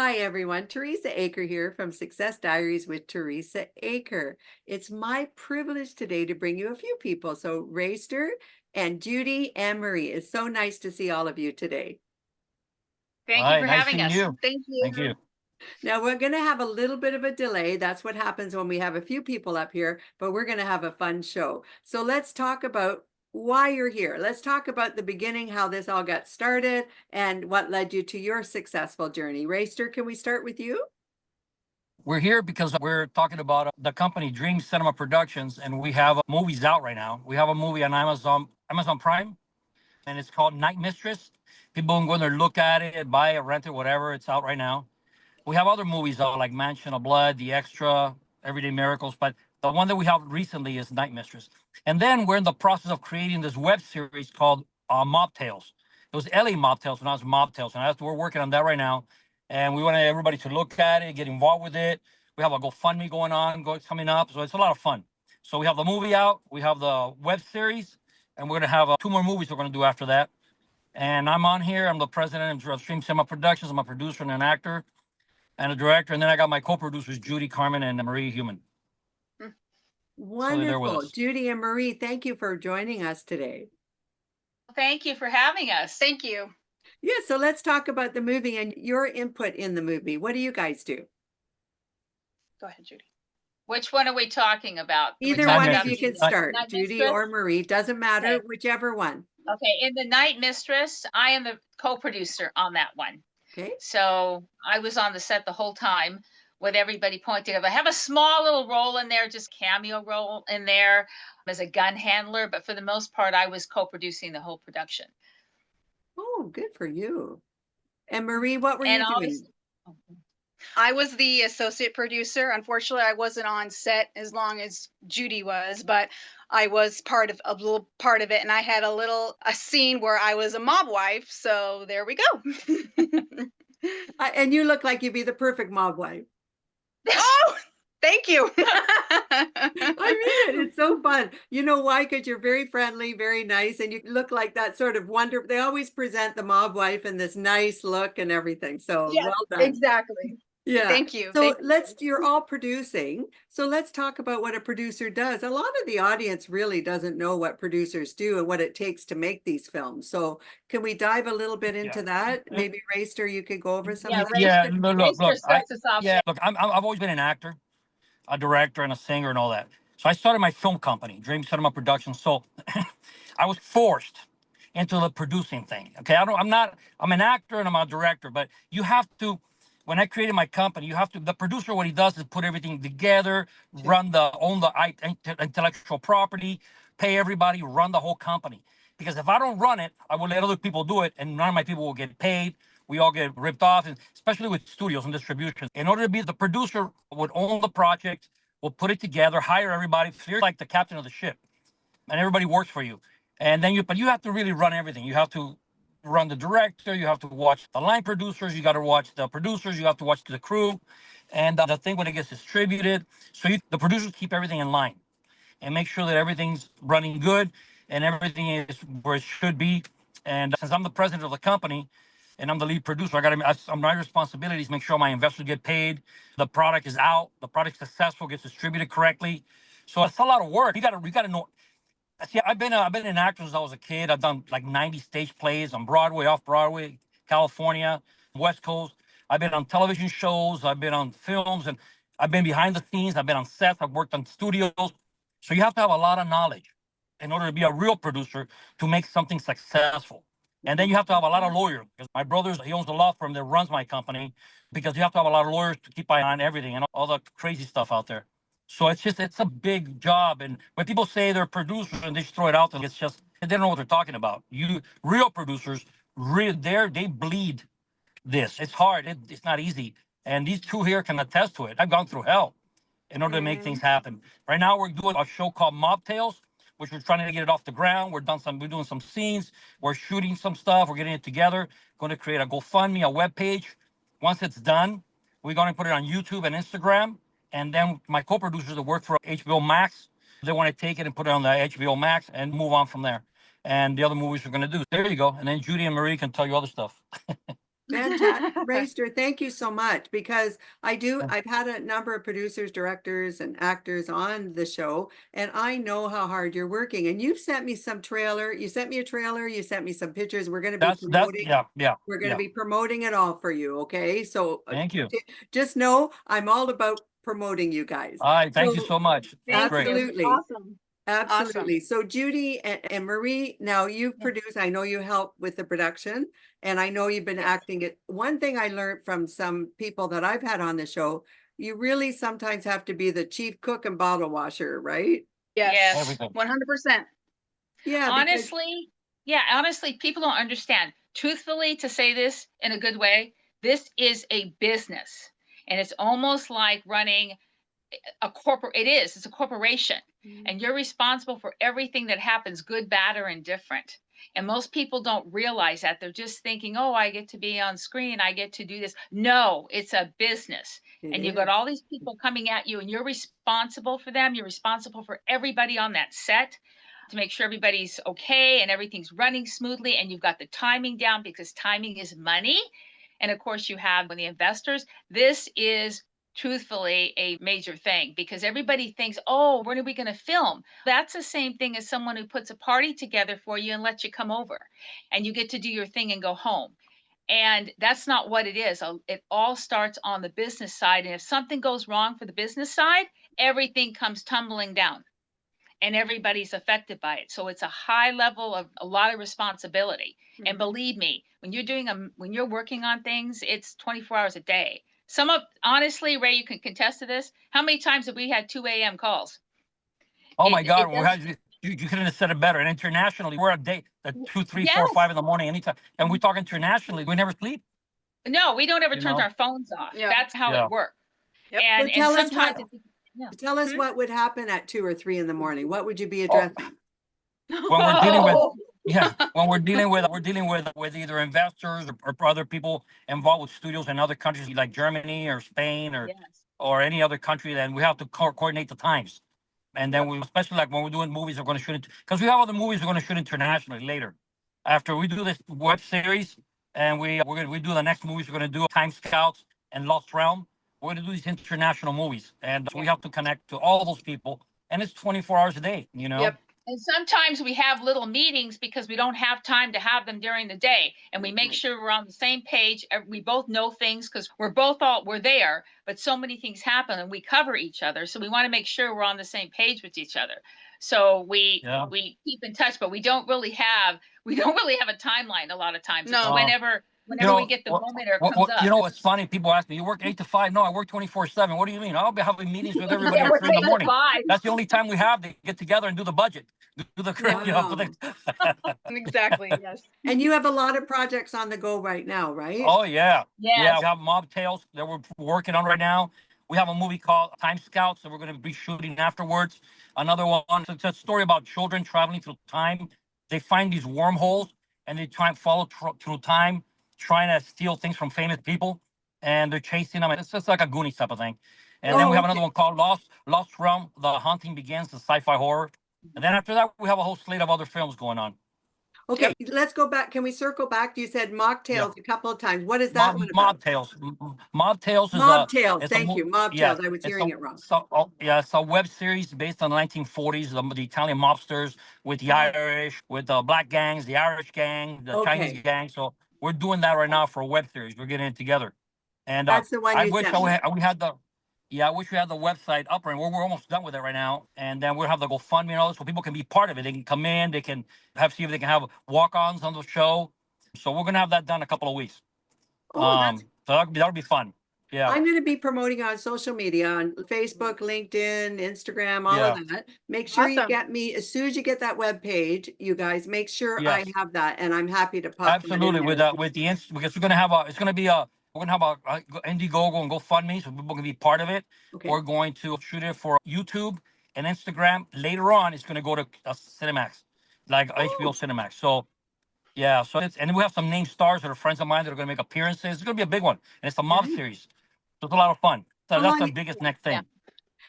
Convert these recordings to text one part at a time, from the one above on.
Hi, everyone. Teresa Aker here from Success Diaries with Teresa Aker. It's my privilege today to bring you a few people. So, Rayster and Judy and Marie. It's so nice to see all of you today. Thank you Hi, for nice having seeing us. you. Thank Thank you. you. Now, we're going to have a little bit of a delay. That's what happens when we have a few people up here, but we're going to have a fun show. So, let's talk about why you're here. Let's talk about the beginning, how this all got started, and what led you to your successful journey. Rayster, can we start with you? We're here because we're talking about the company Dream Cinema Productions, and we have movies out right now. We have a movie on Amazon Prime, and it's called Night Mistress. People can go in there, look at it, buy it, rent it, whatever. It's out right now. We have other movies out like Mansion of Blood, The Extra, Everyday Miracles, but the one that we have recently is Night Mistress. And then we're in the process of creating this web series called Mob Tales. It was LA Mob Tales when I was Mob Tales, and we're working on that right now. And we want everybody to look at it, get involved with it. We have a GoFundMe coming up, so it's a lot of fun. So we have the movie out, we have the web series, and we're gonna have two more movies we're gonna do after that. And I'm on here. I'm the president of Stream Cinema Productions. I'm a producer and an actor and a director. And then I got my co-producers, Judy, Carmen, and Marie Human. So they're there with Wonderful. us. Judy and Marie, thank you for joining us today. Thank you for having us. Thank you. Yeah, so let's talk about the movie and your input in the movie. What do you guys do? Go ahead, Judy. Which one are we talking about? Either Night one of Mistress. you can Night- start, Night Judy Mistress? or Marie, doesn't matter, Okay. whichever one. Okay, in the Night Mistress, I am the co-producer on that one. Okay. So I was on the set the whole time with everybody pointing up. I have a small little role in there, just cameo role in there as a gun handler, but for the most part, I was co-producing the whole production. Oh, good for you. And Marie, what were And you doing? obviously, I was the associate producer. Unfortunately, I wasn't on set as long as Judy was, but I was part of a little part of it, and I had a scene where I was a mob wife. So there we go. And you look like you'd be the perfect mob wife. Oh, thank you. I mean it. It's so fun. You know why? Because you're very friendly, very nice, and you look like that sort of wonder. They always present the mob wife in this nice look and everything. So Yes, well done. exactly. Yeah. Thank you. So Thank you. you're all producing. So let's talk about what a producer does. A lot of the audience really doesn't know what producers do and what it takes to make these films. So can we dive a little bit into that? Maybe Rayster, you could go over some yeah, of that. Yeah, Rayster, look, Rayster look. starts us off. Yeah, look. I've always been an actor, a director, and a singer, and all that. So I started my film company, Dream Cinema Productions. So I was forced into the producing thing. Okay, I'm an actor and I'm a director, but you have to. When I created my company, you have to. The producer, what he does is put everything together, own the intellectual property, pay everybody, run the whole company. Because if I don't run it, I will let other people do it, and none of my people will get paid. We all get ripped off, and especially with studios and distribution. In order to be the producer, would own the project, will put it together, hire everybody. So you're like the captain of the ship, and everybody works for you. And then but you have to really run everything. You have to run the director. You have to watch the line producers. You got to watch the producers. You have to watch the crew, and the thing when it gets distributed. So the producers keep everything in line and make sure that everything's running good and everything is where it should be. And since I'm the president of the company and I'm the lead producer, my responsibility is make sure my investors get paid, the product is out, the product's successful, gets distributed correctly. So it's a lot of work. You gotta know. See, I've been an actor since I was a kid. I've done like 90 stage plays on Broadway, off Broadway, California, West Coast. I've been on television shows. I've been on films, and I've been behind the scenes. I've been on sets. I've worked on studios. So you have to have a lot of knowledge in order to be a real producer to make something successful. And then you have to have a lot of lawyers. Because my brother, he owns a law firm that runs my company. Because you have to have a lot of lawyers to keep eye on everything and all the crazy stuff out there. So it's a big job. And when people say they're producers and they just throw it out there, it's just they don't know what they're talking about. You real producers, they bleed this. It's hard. It's not easy. And these two here can attest to it. I've gone through hell in order to make things happen. Right now we're doing a show called Mob Tales, which we're trying to get it off the ground. We're doing some scenes, we're shooting some stuff, we're getting it together, going to create a GoFundMe, a web page. Once it's done, we're going to put it on YouTube and Instagram. And then my co-producers that work for HBO Max, they want to take it and put it on the HBO Max and move on from there. And the other movies we're going to do. There you go. And then Judy and Marie can tell you other stuff. Fantastic. Rayster, thank you so much because I've had a number of producers, directors, and actors on the show, and I know how hard you're working. And you've sent me some trailer. You sent me a trailer, you sent me some pictures. We're going to be promoting. We're going to be promoting it all for you. Okay. So Thank you. just know I'm all about promoting you guys. All right. Thank you so much. That's great. Absolutely. Awesome. Absolutely. So Judy and Marie, now you've produced, I know you help with the production, and I know you've been acting it. One thing I learned from some people that I've had on the show, you really sometimes have to be the chief cook and bottle washer, right? Yes. Everything. 100%. Yeah. Honestly, people don't understand. Truthfully, to say this in a good way, this is a business. And it's almost like running it's a corporation. And you're responsible for everything that happens, good, bad, or indifferent. And most people don't realize that. They're just thinking, oh, I get to be on screen, I get to do this. No, it's a business. And you've got all these people coming at you, and you're responsible for them. You're responsible for everybody on that set to make sure everybody's okay and everything's running smoothly. And you've got the timing down, because timing is money. And of course, you have when the investors, this is truthfully a major thing, because everybody thinks, oh, when are we going to film? That's the same thing as someone who puts a party together for you and lets you come over and you get to do your thing and go home. And that's not what it is. It all starts on the business side. And if something goes wrong for the business side, everything comes tumbling down and everybody's affected by it. So it's a high level of a lot of responsibility. And believe me, when you're working on things, it's 24 hours a day. Honestly, Ray, you can contest to this. How many times have we had 2 a.m. calls? Oh my God. You couldn't have said it better. And internationally, we're a day at 2, 3, 4, 5 in the morning, anytime. And we talk internationally, we never sleep. No, we don't ever turn our phones off. Yeah. That's how it works. Yep. And tell us sometimes tell us what would happen at 2 or 3 in the morning. What would you be addressing? When we're dealing with when we're dealing with either investors or other people involved with studios in other countries like Germany or Spain or any other country, then we have to coordinate the times. And then especially like when we're doing movies, we're going to shoot it because we have other movies we're going to shoot internationally later. After we do this web series and we do the next movies, we're going to do Time Scouts and Lost Realm. We're going to do these international movies, and we have to connect to all those people. And it's 24 hours a day, you know. Yep. And sometimes we have little meetings because we don't have time to have them during the day. And we make sure we're on the same page. We both know things because we're there, but so many things happen and we cover each other. So we want to make sure we're on the same page with each other. So we keep in touch, but we don't really have a timeline a lot of times. No. It's whenever we get the moment or it comes up. You know, it's funny. People ask me, you work 8 to 5? No, I work 24/7. What do you mean? I'll be having meetings with everybody at 3 in the morning. That's the only time we have to get together and do the budget. Do the Exactly. Yes. And you have a lot of projects on the go right now, right? Oh yeah. Yes. Yeah, we have Mob Tales that we're working on right now. We have a movie called Time Scouts that we're going to be shooting afterwards. Another one, it's a story about children traveling through time. They find these wormholes and they try and follow through time, trying to steal things from famous people, and they're chasing them. It's just like a Goonies type of thing. And then we have another one called Lost Realm, The Haunting Begins, the sci-fi horror. And then after that, we have a whole slate of other films going on. Okay, let's go back. Can we circle back? You said mocktails a couple of times. What is that one about? Mob Tales. Mob Tales is Mob Tales. Thank you. Mob Tales. I was hearing it wrong. It's a web series based on the 1940s, the Italian mobsters with the Irish, with the black gangs, the Irish gang, the Chinese gang. So we're doing that right now for a web series. We're getting it together. And that's the one I wish we had the website up, and we're almost done with it right now. And then we'll have the GoFundMe and all this so people can be part of it. They can come in, they can see if they can have walk-ons on the show. So we're gonna have that done in a couple of weeks. So that'll be fun. Yeah. I'm going to be promoting on social media, on Facebook, LinkedIn, Instagram, all of that. Make sure you get me, as soon as you get that web page, you guys, make sure I have that, and I'm happy to pop absolutely with the because we're gonna have we're gonna have a Indiegogo and GoFundMe, so people can be part of it. Okay. We're going to shoot it for YouTube and Instagram. Later on, it's gonna go to Cinemax, like HBO Cinemax. So yeah, and we have some named stars that are friends of mine that are gonna make appearances. It's gonna be a big one, and it's a mob series. So it's a lot of fun. So that's the biggest next thing.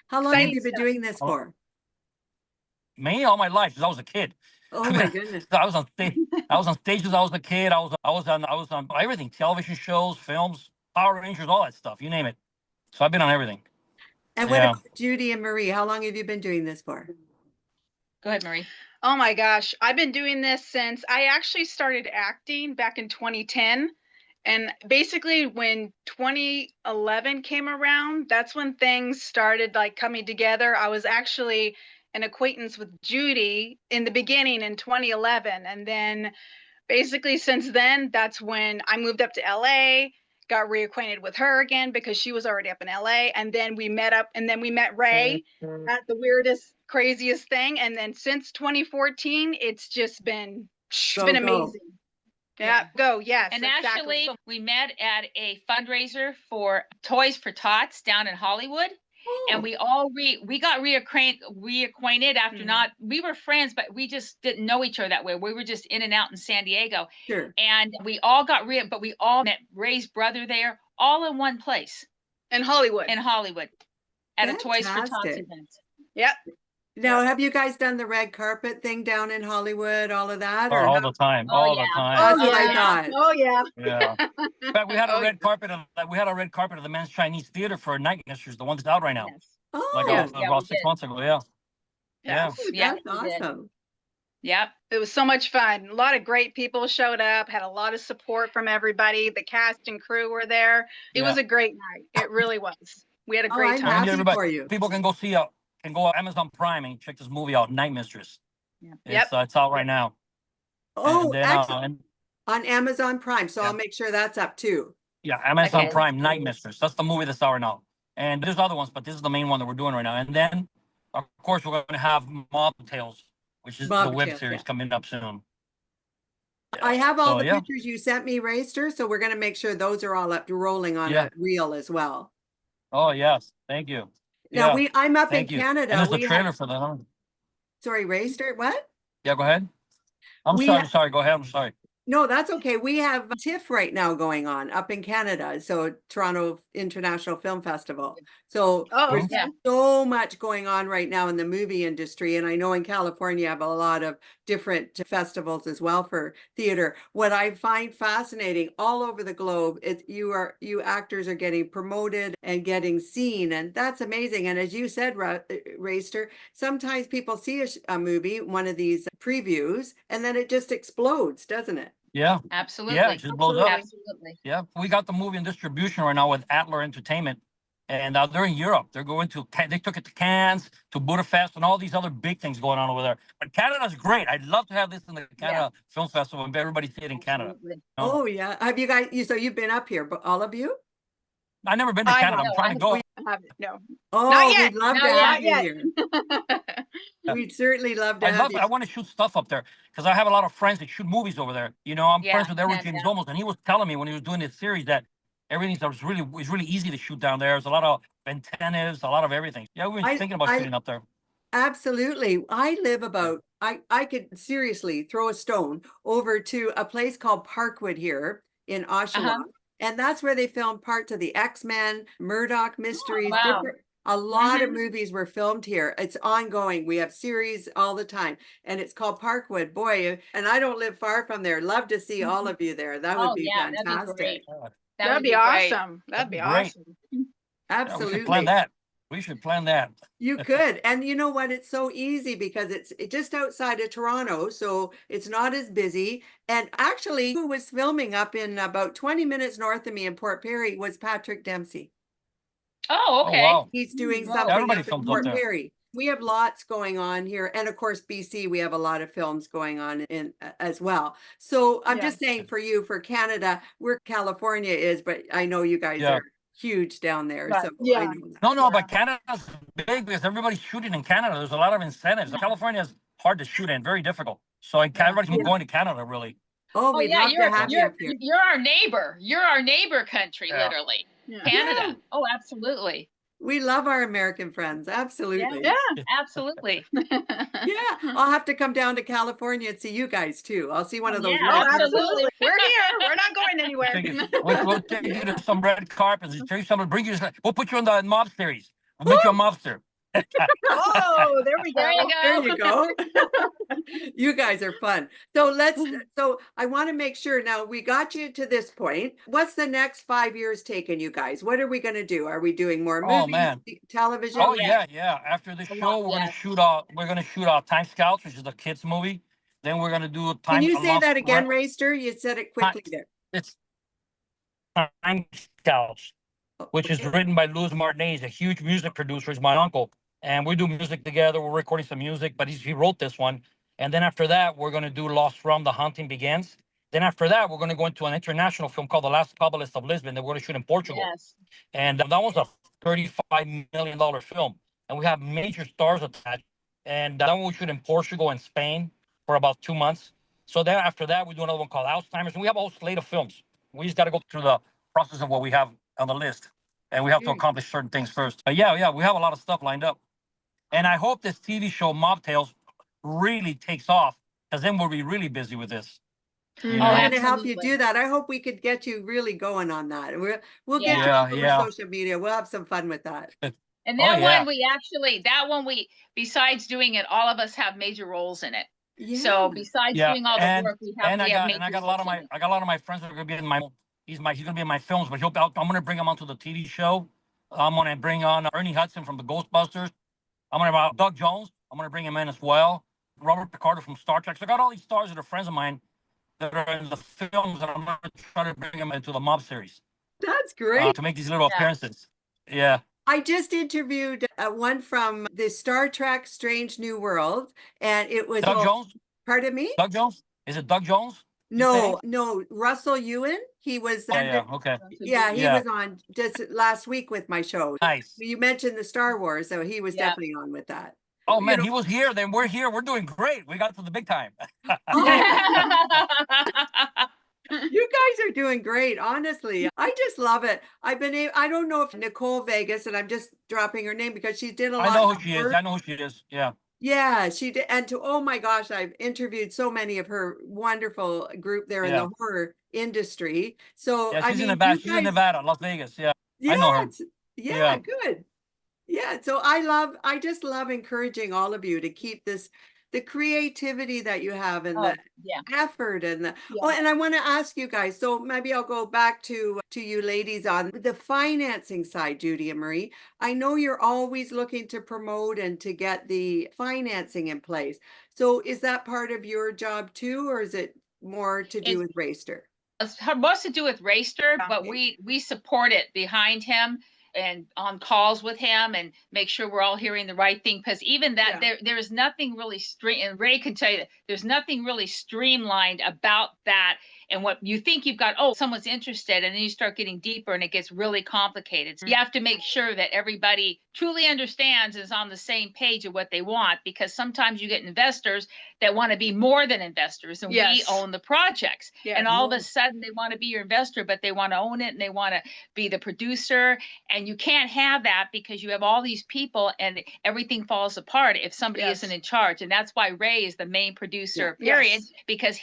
How long have you been doing this for? Me, all my life, since I was a kid. Oh my goodness. I was on stage. I was on stages. I was a kid. I was on everything: television shows, films, Power Rangers, all that stuff. You name it. So I've been on everything. And what Yeah. about Judy and Marie? How long have you been doing this for? Go ahead, Marie. Oh my gosh, I've been doing this since I actually started acting back in 2010. And basically when 2011 came around, that's when things started like coming together. I was actually an acquaintance with Judy in the beginning in 2011, and then basically since then, that's when I moved up to LA, got reacquainted with her again because she was already up in LA, and then we met up, and then we met Ray at the weirdest, craziest thing, and then since 2014, it's just been Go, go. amazing. Yeah, go, yes. And exactly. actually, we met at a fundraiser for Toys for Tots down in Hollywood. And Oh, we got reacquainted after not, we were friends, but we just didn't know each other that way. We were just in and out in San Diego. sure. And we all but we all met Ray's brother there, all in one place In Hollywood. in Hollywood at a Toys for Tots Fantastic. event. Yep. Now, have you guys done the red carpet thing down in Hollywood, all of that? Oh, Or all how- the time. Oh, All yeah. the time. That's Oh what I yeah. thought. Oh yeah. Yeah. In fact, we had a Oh, red carpet. We had a red carpet at the Men's Chinese Theater for Night Mistress, the one that's out right now. Yes. Oh, Like Yes, yeah, about we 6 did. months ago. Yeah. Yeah. oh, Yeah, that's we did. awesome. Yep. It was so much fun. A lot of great people showed up, had a lot of support from everybody. The cast and crew were there. It was Yeah. a great night. It really was. We had a Oh, great I'm time. happy everybody- for you. People can go on Amazon Prime and check this movie out, Night Mistress. Yeah. It's out right now. Oh, And then, excellent. On Amazon Prime. So Yeah. I'll make sure that's up too. yeah, Amazon Okay. Prime, Night Mistress. That's the movie that's out right now. And there's other ones, but this is the main one that we're doing right now. And then, of course, we're going to have Mob Tales, which is the Mob web Tales, series yeah. coming up soon. I have all So, the yeah. pictures you sent me, Rayster, so we're going to make sure those are all up rolling on Yeah. a reel as well. Oh, yes. Thank you. Now Yeah. I'm up Thank in you. Canada. And there's a We trailer have, for that. Huh? sorry, Rayster, what? Yeah, go ahead. I'm We sorry. ha- Sorry. Go ahead. I'm sorry. No, that's okay. We have TIFF right now going on up in Canada. So Toronto International Film Festival. So Oh, there's yeah. so much going on right now in the movie industry. And I know in California, you have a lot of different festivals as well for theater. What I find fascinating all over the globe is you actors are getting promoted and getting seen. And that's amazing. And as you said, Rayster, sometimes people see a movie, one of these previews, and then it just explodes, doesn't it? Yeah. Absolutely. Yeah. It just blows up. Absolutely. Yeah. We got the movie in distribution right now with Adler Entertainment. And they're in Europe. They're going they took it to Cannes, to Budapest, and all these other big things going on over there. But Canada's great. I'd love to have this in the Canada Film Festival and everybody see it in Canada. Absolutely. Oh yeah. Have you guys, so you've been up here, but all of you? I've never been to I Canada. I'm know, trying to go. I haven't- no. Oh, Not yet. we'd love Not to have yet. you here. We'd certainly love to I have you. want to shoot stuff up there because I have a lot of friends that shoot movies over there. You know, I'm Yeah, friends with Edward yeah, James yeah. Olmos, and he was telling me when he was doing this series that everything's really easy to shoot down there. There's a lot of antennas, a lot of everything. Yeah, we were thinking about shooting up there. Absolutely. I live about, I could seriously throw a stone over to a place called Parkwood here in Oshawa. And that's where they filmed parts of the X-Men, Murdoch mysteries, wow. a lot of movies were filmed here. It's ongoing. We have series all the time. And it's called Parkwood. Boy, and I don't live far from there. Love to see all of you there. That would Oh, be yeah, that'd be fantastic. great. That'd would be great. awesome. That'd be Great. awesome. Yeah, we should plan Absolutely. that. We should plan that. You could. And you know what? It's so easy because it's just outside of Toronto. So it's not as busy. And actually, who was filming up in about 20 minutes north of me in Port Perry was Patrick Dempsey. Oh, Oh, okay. wow. He's doing Wow. something Everybody up in films up Port there. Perry. We have lots going on here. And of course, BC, we have a lot of films going on in as well. So I'm Yeah. just saying for you, for Canada, where California is, but I know you guys Yeah. are huge down there. Right. So I Yeah. know that. No, but Canada's big because everybody's shooting in Canada. There's a lot of incentives. California is hard to shoot in, very difficult. So everybody's been going to Canada, really. Oh, Oh, we'd yeah, love to have you up here. you're our neighbor. You're our neighbor country, Yeah. literally. Yeah. Canada. Oh, absolutely. We love our American friends. Absolutely. Yeah. Absolutely. Yeah, I'll have to come down to California and see you guys too. I'll see one of those. Yeah, Oh, red carpets. absolutely. We're here. We're not going anywhere. We'll take you to some red carpets. We'll put you on the mob series. We'll make you a mobster. Oh, there we There you go. There go. you go. You guys are fun. So I want to make sure now we got you to this point. What's the next 5 years taking you guys? What are we going to do? Are we doing more Oh movies, man. television? Oh Oh yeah, yeah. After the a lot. show, Yes. we're gonna shoot Time Scouts, which is a kids movie. Then we're gonna do Can time you a say lost that again, Rayster? You said it quickly there. it's Time Scouts, which is Okay. written by Louis Martinez, a huge music producer. He's my uncle, and we do music together. We're recording some music, but he wrote this one. And then after that, we're gonna do Lost From The Hunting Begins. Then after that, we're gonna go into an international film called The Last Kabbalist of Lisbon that we're gonna shoot in Portugal. Yes. And that was a $35 million film. And we have major stars attached. And that one we shoot in Portugal and Spain for about 2 months. So then after that, we do another one called Alzheimer's. And we have a whole slate of films. We just got to go through the process of what we have on the list. And we have to Very accomplish certain things first. But yeah, we have a lot of stuff lined up. And I hope this TV show, Mob Tales, really takes off because then we'll be really busy with this. Mm, You Oh, I'm know? going to help you absolutely. do that. I hope we could get you really going on that. And we'll get Yeah. you Yeah, over yeah. social media. We'll have some fun with that. And Oh, that yeah. one we besides doing it, all of us have major roles in it. So Yeah. besides Yeah, doing all the work, we have I got major a lot of roles in I got a lot of my friends that are gonna be in my he's gonna be in my films, but I'm gonna bring him onto the TV show. I'm gonna bring on Ernie Hudson from the Ghostbusters. I'm gonna Doug Jones. I'm gonna bring him in as well. Robert Picardo from Star Trek. So I got all these stars that are friends of mine that are in the films, and I'm gonna try to bring them into the Mob series That's great. to make these little Yeah. appearances. Yeah. I just interviewed one from the Star Trek Strange New World, and it was, Doug Jones. pardon me? Doug Jones. Is it Doug Jones? You saying? No, Russell Ewan. He was, Yeah. Okay. yeah, he Yeah. was on just last week with my show. Nice. You mentioned the Star Wars, so he was Yeah. definitely on with that. Oh You man, know, he was here. Then we're here. We're doing great. We got to the big time. oh, you guys are doing great, honestly. I just love it. I don't know if Nicole Vegas, and I'm just dropping her name because she did a I lot know of who she is. work. I know who she is. Yeah. Yeah, she did. And oh my gosh, I've interviewed so many of her wonderful group there in Yeah. the horror industry. So, Yeah. I She's in mean, Nevada. you She's in guys, Nevada, Las Vegas. Yeah. I know yeah, her. yeah, Yeah. good. Yeah, so I just love encouraging all of you to keep the creativity that you have and Oh, the yeah. effort and the Yeah. oh, and I want to ask you guys, so maybe I'll go back to you ladies on the financing side, Judy and Marie. I know you're always looking to promote and to get the financing in place. So is that part of your job too, or is it more to do It's with Rayster? most to do with Rayster, but Okay. we support it behind him and on calls with him and make sure we're all hearing the right thing. Because even that there is nothing really and Ray can tell you that there's nothing really streamlined about that. And what you think you've got, oh, someone's interested, and then you start getting deeper and it gets really complicated. So you have to make sure that everybody truly understands, is on the same page of what they want, because sometimes you get investors that want to be more than investors, and we own the projects. And all of a sudden they want to be your investor, but they want to own it and they want to be the producer. And you can't have that because you have all these people and everything falls apart if somebody isn't in charge. And that's why Ray is the main producer, period, because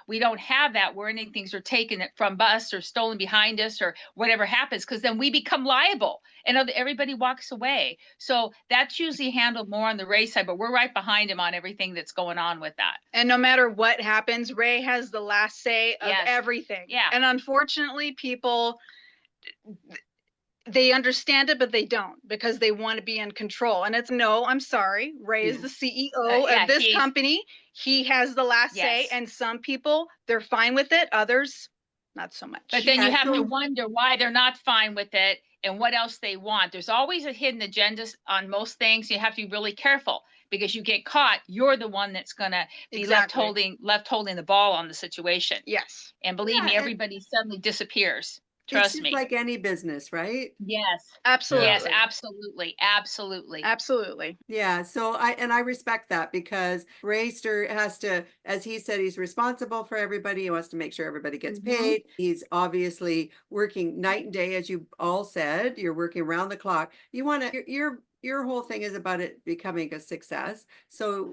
we don't have that where anything's are taken from us or stolen behind us or whatever happens, because then we become liable and everybody walks away. So that's usually handled more on the Ray side, but we're right behind him on everything that's going on with that. And no matter what happens, Ray has the last say of everything. Yeah. And unfortunately, people, they understand it, but they don't, because they want to be in control. And it's, no, I'm sorry. Ray is the CEO of this company. He has the last say. And some people, they're fine with it. Others, not so much. But then you have to wonder why they're not fine with it and what else they want. There's always a hidden agenda on most things. You have to be really careful, because you get caught, you're the one that's going to be left holding the ball on the situation. Yes. And believe me, everybody suddenly disappears. It's Trust just me. like any business, right? Yes. Absolutely. Yes, absolutely. Absolutely. Absolutely. Yeah, so I respect that, because Rayster has to, as he said, he's responsible for everybody. He wants to make sure everybody gets paid. He's obviously working night and day, as you all said. You're working around the clock. You want to, your whole thing is about it becoming a success. So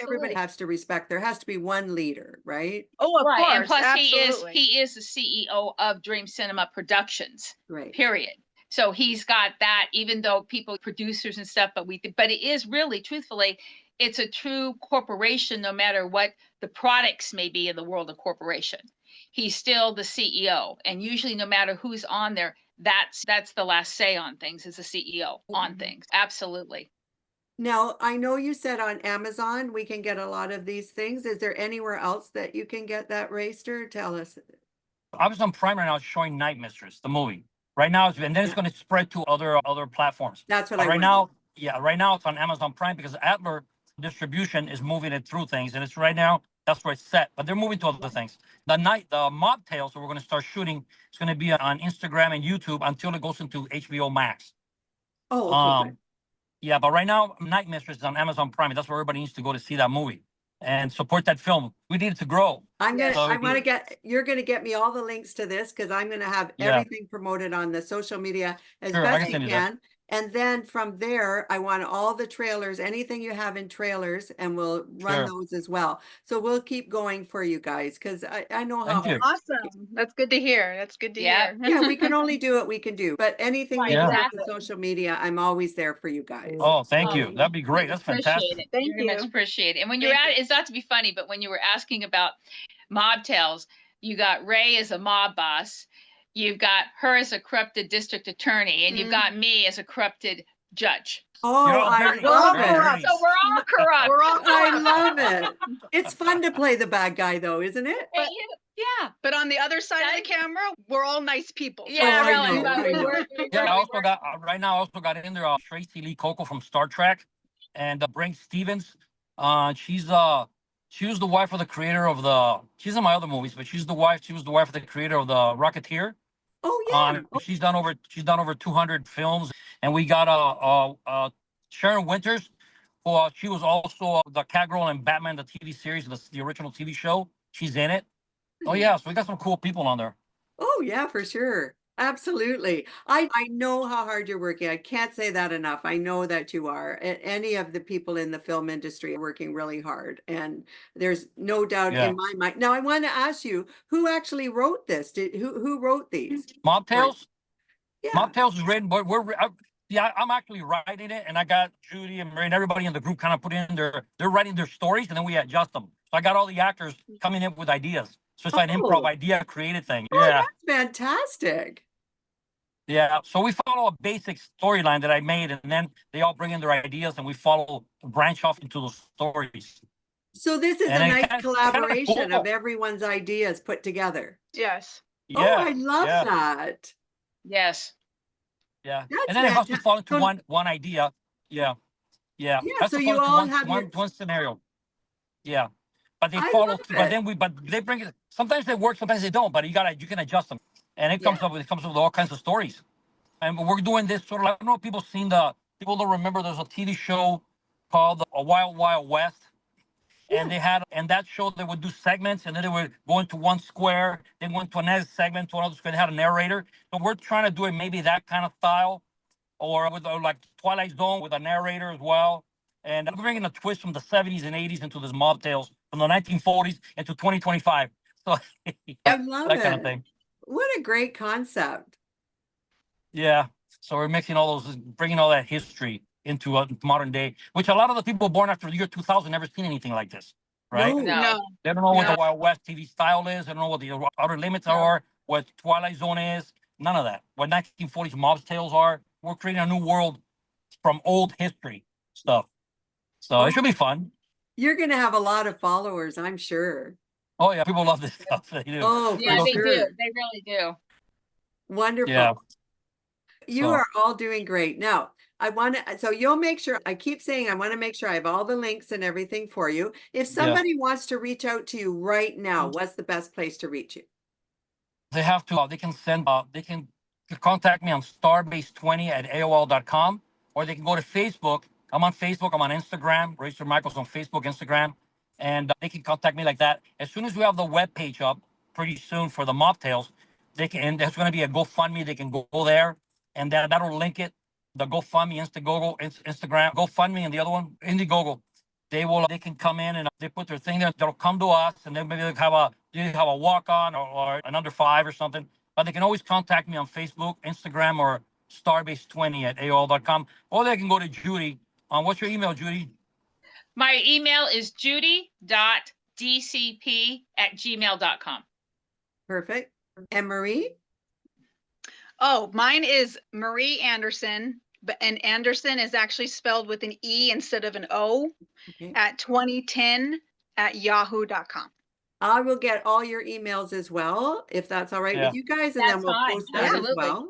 everybody has to respect. There has to be one leader, right? Oh, of course. And plus absolutely. he is the CEO of Dream Cinema Productions. Right. Period. So he's got that, even though people, producers and stuff, but it is really, truthfully, it's a true corporation, no matter what the products may be in the world of corporation. He's still the CEO. And usually no matter who's on there, that's the last say on things, is the CEO on things. Absolutely. Now, I know you said on Amazon we can get a lot of these things. Is there anywhere else that you can get that Rayster? Tell us. Amazon Prime right now is showing Night Mistress, the movie. Right now, and then it's Yeah. going to spread to other platforms. That's what But I right wondered. now, yeah, right now it's on Amazon Prime because Adler distribution is moving it through things, and it's right now that's where it's set. But they're moving to other things. The mob tales that we're going to start shooting, it's going to be on Instagram and YouTube until it goes into HBO Max. Oh, okay, good. Yeah, but right now, Night Mistress is on Amazon Prime. That's where everybody needs to go to see that movie and support that film. We need it to grow. Yes. I want to you're gonna get me all the links to this because I'm gonna have Yeah. everything promoted on the social media as Sure, I best can you send you that. can. And then from there, I want all the trailers, anything you have in trailers, and we'll run Sure. those as well. So we'll keep going for you guys because I know how Thank you. Awesome. That's good to hear. That's good to Yeah. hear. yeah, we can only do what we can do. But anything Right, we can do exactly. with social media, I'm always there for you guys. Oh, thank Oh, you. That'd be great. That's appreciate fantastic. it. Thank Very much you. appreciate it. And when you're Thank at it, it's not to be funny, but when you were asking about mob tales, you got Ray as a mob boss, you've got her as a corrupted district attorney, and you've got me as a corrupted judge. Oh, You're all I dirty. love You're all it. dirty. So we're all corrupt. We're all I corrupt. love it. It's fun to play the bad guy though, isn't it? And yeah. But on the other side of the camera, we're all nice people. Yeah, I really. know, But I we know. work, Yeah, I we also work. got right now. I also got in there Tracy Lee Coco from Star Trek, and Brink Stevens. She was the wife of the creator of the. She's in my other movies, but she's the wife. She was the wife of the creator of the Rocketeer. Oh yeah. She's done over 200 films, and we got Sharon Winters, who she was also the Catgirl in Batman the TV series, the original TV show. She's in it. Oh yeah, so we got some cool people on there. Oh yeah, for sure. Absolutely. I know how hard you're working. I can't say that enough. I know that you are. Any of the people in the film industry are working really hard, and there's no doubt Yeah. in my mind. Now I want to ask you, who actually wrote this? Who wrote these? Mob Tales. Yeah. Mob Tales is written, but I'm actually writing it, and I got Judy and Marie and everybody in the group kind of put in they're writing their stories, and then we adjust them. So I got all the actors coming in with ideas. So it's like an improv idea created thing. Oh, Yeah. that's fantastic. Yeah. So we follow a basic storyline that I made, and then they all bring in their ideas, and we branch off into those stories. So this is And a it nice kinda- collaboration kinda of cool. everyone's ideas put together. Yes. Oh, Yeah. I love yeah. that. Yes. Yeah. That's And then it has to fantastic. fall into So- one idea. Yeah. Yeah. Yeah, Has so to you fall into all have your- one scenario. Yeah. But they I follow, love but it. then but they bring it. Sometimes they work, sometimes they don't. But you can adjust them, and it comes up with all kinds of stories. And we're doing this sort of like, I don't know if people don't remember. There's a TV show called A Wild Wild West, and that show they would do segments, and then they would go into one square, then go into another segment to another square. They had a narrator. So we're trying to do it maybe that kind of style, or with like Twilight Zone with a narrator as well. And I'm bringing a twist from the 70s and 80s into this mob tales from the 1940s into 2025. So I love that it. kind of thing. What a great concept. Yeah. So we're bringing all that history into modern day, which a lot of the people born after the year 2000 never seen anything like this, right? No. No. They don't know what No. the Wild West TV style is. They don't know what the outer limits are, what Twilight Zone is. None of that. What 1940s mob tales are. We're creating a new world from old history stuff. So it should be fun. You're going to have a lot of followers, I'm sure. Oh yeah, people love this stuff. They do. Oh, Yeah, for they sure. do. They really do. Wonderful. Yeah. You So- are all doing great. Now, so you'll make sure, I keep saying, I want to make sure I have all the links and everything for you. If somebody wants to reach out to you right now, what's the best place to reach you? They have to. They can contact me on starbase20@aol.com, or they can go to Facebook. I'm on Facebook. I'm on Instagram. Rayster Michaels on Facebook, Instagram, and they can contact me like that. As soon as we have the web page up, pretty soon for the mob tales, and there's going to be a GoFundMe. They can go there, and that'll link it. The GoFundMe, Instagram, GoFundMe, and the other one, Indiegogo. They can come in and they put their thing there. They'll come to us, and then maybe they have a walk on or an under 5 or something. But they can always contact me on Facebook, Instagram, or starbase20@aol.com, or they can go to Judy. What's your email, Judy? My email is judy.dcp@gmail.com. Perfect. And Marie? Oh, mine is Marie Anderson, and Anderson is actually spelled with an E instead of an O, Okay. at 2010@yahoo.com. I will get all your emails as well, if that's all right Yeah. with you guys, and then That's we'll fine. post that as Absolutely. well.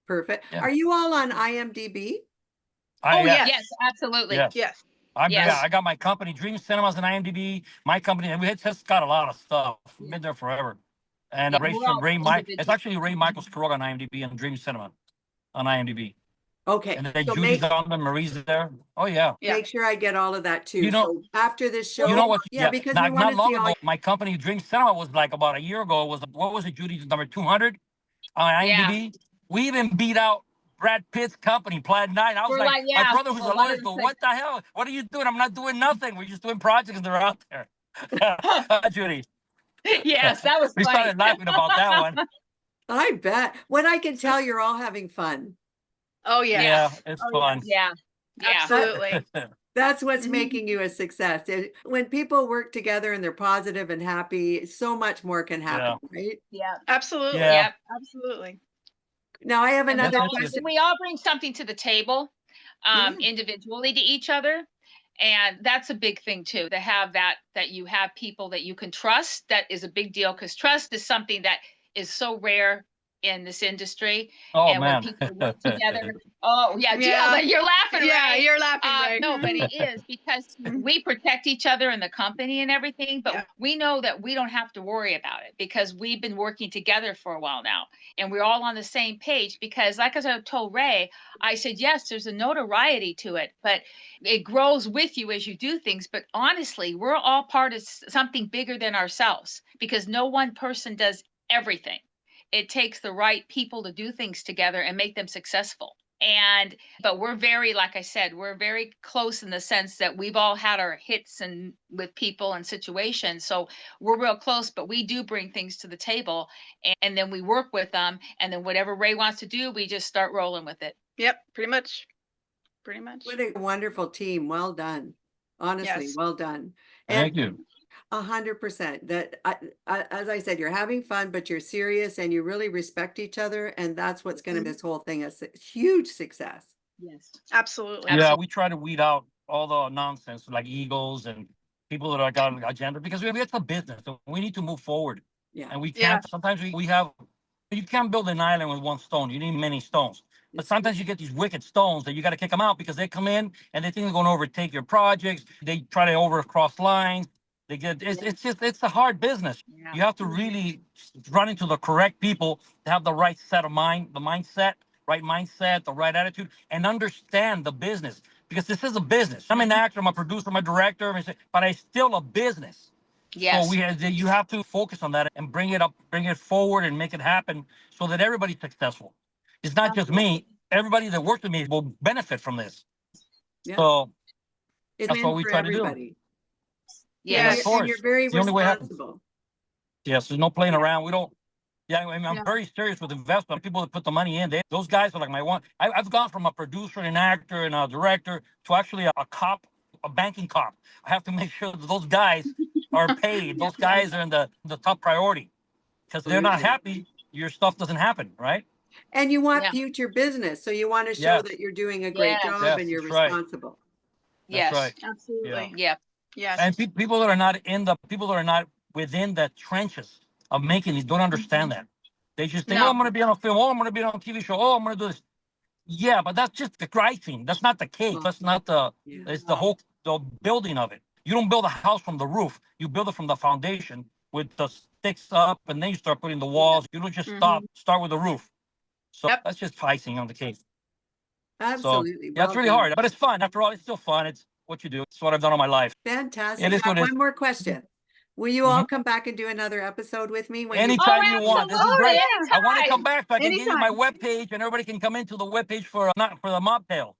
Perfect. Yeah. Are you all on IMDb? Oh, Yes. Yes, absolutely. Yes. Yes. Yes. I got my company, Dream Cinemas, and IMDb. My company, and we had just got a lot of stuff. We've been there forever. And Yeah, we're all It's individuals. actually Ray Michaels Carrog on IMDb and Dream Cinema on IMDb. Okay, And then so Judy's on there, Marie's there. Oh yeah. Yeah. make sure I get all of that too. You know- So after this show, You know what? yeah, because not, we want not to long see all. ago, my company Dream Cinema was like about a year ago. What was it, Judy? Number 200 on IMDb. We even beat out Brad Pitt's company, Plaid 9. I was We're like, like, my yeah, brother who's well, a one lawyer of the goes, things- what the hell? What are you doing? I'm not doing nothing. We're just doing projects and they're out there. Judy. Yes, that was We funny. started laughing about that one. I bet. What I can tell, you're all having fun. Oh, yes. Yeah, it's Oh, fun. Yeah. Yeah. Absolutely. That's what's Mhm. making you a success. When people work together and they're positive and happy, so much more can happen, right? Yeah. Absolutely. Yeah. Yep. Absolutely. Now I have And another that's question. we all bring something to the table, Yeah. individually to each other. And that's a big thing too, to have that you have people that you can trust. That is a big deal, because trust is something that is so rare in this industry. Oh And when man. people work together, oh yeah, Yeah. you're laughing, Yeah, right? you're laughing, right? No, but it is, because Mhm. we protect each other in the company and everything, but Yeah. we know that we don't have to worry about it because we've been working together for a while now, and we're all on the same page. Because, like as I told Ray, I said, yes, there's a notoriety to it, but it grows with you as you do things. But honestly, we're all part of something bigger than ourselves, because no one person does everything. It takes the right people to do things together and make them successful. But we're very, like I said, we're very close in the sense that we've all had our hits and with people and situations. So we're real close, but we do bring things to the table, and then we work with them. And then whatever Ray wants to do, we just start rolling with it. Yep, pretty much. Pretty much. What a wonderful team. Well done. Honestly, Yes. well done. Thank you. 100%. That as I said, you're having fun, but you're serious and you really respect each other. And that's what's going to make this whole thing a huge success. Yes. Absolutely. Yeah, we try to weed out all the nonsense like egos and people that are got an agenda, because it's a business. So we need to move forward. Yeah. And we Yeah. can't, sometimes we have, you can't build an island with one stone. You need many stones. But sometimes you get these wicked stones that you got to kick them out, because they come in and they think they're going to overtake your projects. They try to overcross lines. They get, it's a hard business. Yeah. You have to really run into the correct people to have the right set of mind, the mindset, the right attitude, and understand the business, because this is a business. I'm an actor, I'm a producer, I'm a director, but it's still a business. Yes. So you have to focus on that and bring it forward and make it happen so that everybody's successful. It's not just me. Everybody that works with me will benefit from this. Yeah. So It's that's what meant we for try to do. everybody. Yes. of course. And you're very It's the only way it happens. responsible. Yes, there's no playing around. We don't. Yeah, I mean, I'm Yeah. very serious with investment. People that put the money in, those guys are like my one. I've gone from a producer, an actor, and a director to actually a cop, a banking cop. I have to make sure that those guys are paid. Those guys are in the top priority, because they're not happy. Your stuff doesn't happen, right? And you want Yeah. future business. So you want to show Yes. that you're doing a great Yes. job Yes, and you're that's right. responsible. Yes. That's right. Absolutely. Yeah. Yes. And people that are not within the trenches of making it don't understand that. They just think, No. oh, I'm going to be on a film. Oh, I'm going to be on a TV show. Oh, I'm going to do this. Yeah, but that's just the icing. That's not the cake. That's not the. Yeah. It's the building of it. You don't build a house from the roof. You build it from the foundation with the sticks up, and then you start putting the walls. You don't just start with the roof. So Yep. that's just icing on the cake. Absolutely. So yeah, it's really hard, but it's fun. After all, it's still fun. It's what you do. It's what I've done all my life. Fantastic. It is Now, what it is. one more question. Will you all come back and do another episode with me? When Anytime Oh, you want. This is absolutely. great. Anytime. I want to come back so I can give you my Anytime. webpage, and everybody can come into the webpage for not for the mocktail.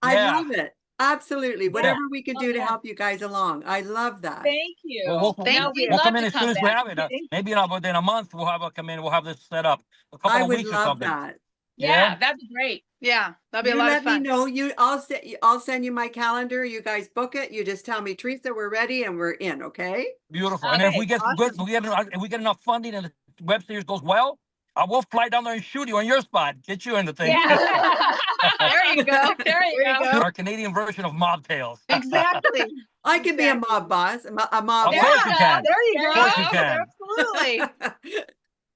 I Yeah. love it. Absolutely. Yeah. Whatever we can Oh, do to yeah. help you guys along. I love that. Thank you. Well, Thank you. we'll love come in to as soon come as we back. have it. Maybe not within a month. We'll have come in. We'll have this set up. A couple I of would weeks or love something. that. Yeah, that'd be great. Yeah, that'd be a You lot let of me fun. know. I'll send you my calendar. You guys book it. You just tell me, Teresa, we're ready and we're in. Okay. Beautiful. And if we Okay, get good, awesome. if we get enough funding and the web series goes well, I will fly down there and shoot you on your spot, get you in the thing. Yeah. There you go. There you go. Our Canadian version of Mob Tales. Exactly. I can be a Exactly. mob boss, a mob. Of There course you you go. can. There you There go. you Of course you can. Absolutely.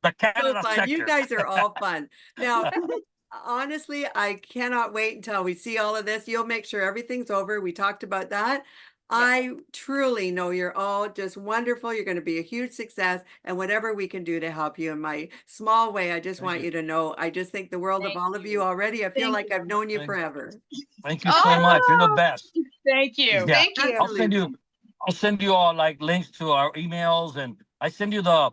The So Canada fun. You sector. guys are all fun. Now, honestly, I cannot wait until we see all of this. You'll make sure everything's over. We talked about that. Yeah. I truly know you're all just wonderful. You're going to be a huge success, and whatever we can do to help you in my small way, I just Thank want you. you to know I just think the world of Thank all of you you. already. I feel Thank like I've you. known you Thank, forever. thank you so much. You're the best. Thank you. Yeah. Thank you. Absolutely. I'll send you all like links to our emails, and I'll send you the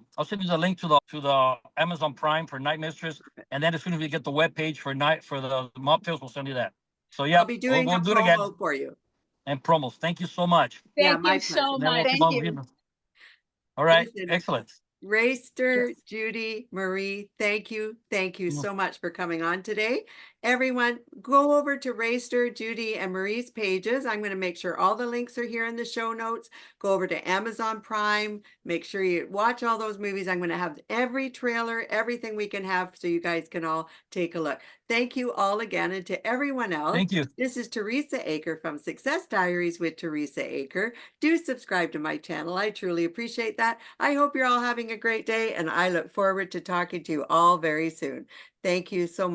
link to the Amazon Prime for Night Mistress, and then as soon as we get the web page for the mocktails, we'll send you that. So I'll yeah, be doing we'll a do it again. promo for you. And promos. Thank you so much. Yeah, Thank my you so pleasure. And then we'll much. keep Thank on you. moving. All right. Listen, Excellent. Rayster, Yes. Judy, Marie, thank you. Thank you Mm. so much for coming on today. Everyone, go over to Rayster, Judy, and Marie's pages. I'm going to make sure all the links are here in the show notes. Go over to Amazon Prime. Make sure you watch all those movies. I'm going to have every trailer, everything we can have so you guys can all take a look. Thank you all again. And to everyone else, Thank you. this is Teresa Aker from Success Diaries with Teresa Aker. Do subscribe to my channel. I truly appreciate that. I hope you're all having a great day, and I look forward to talking to you all very soon. Thank you so much.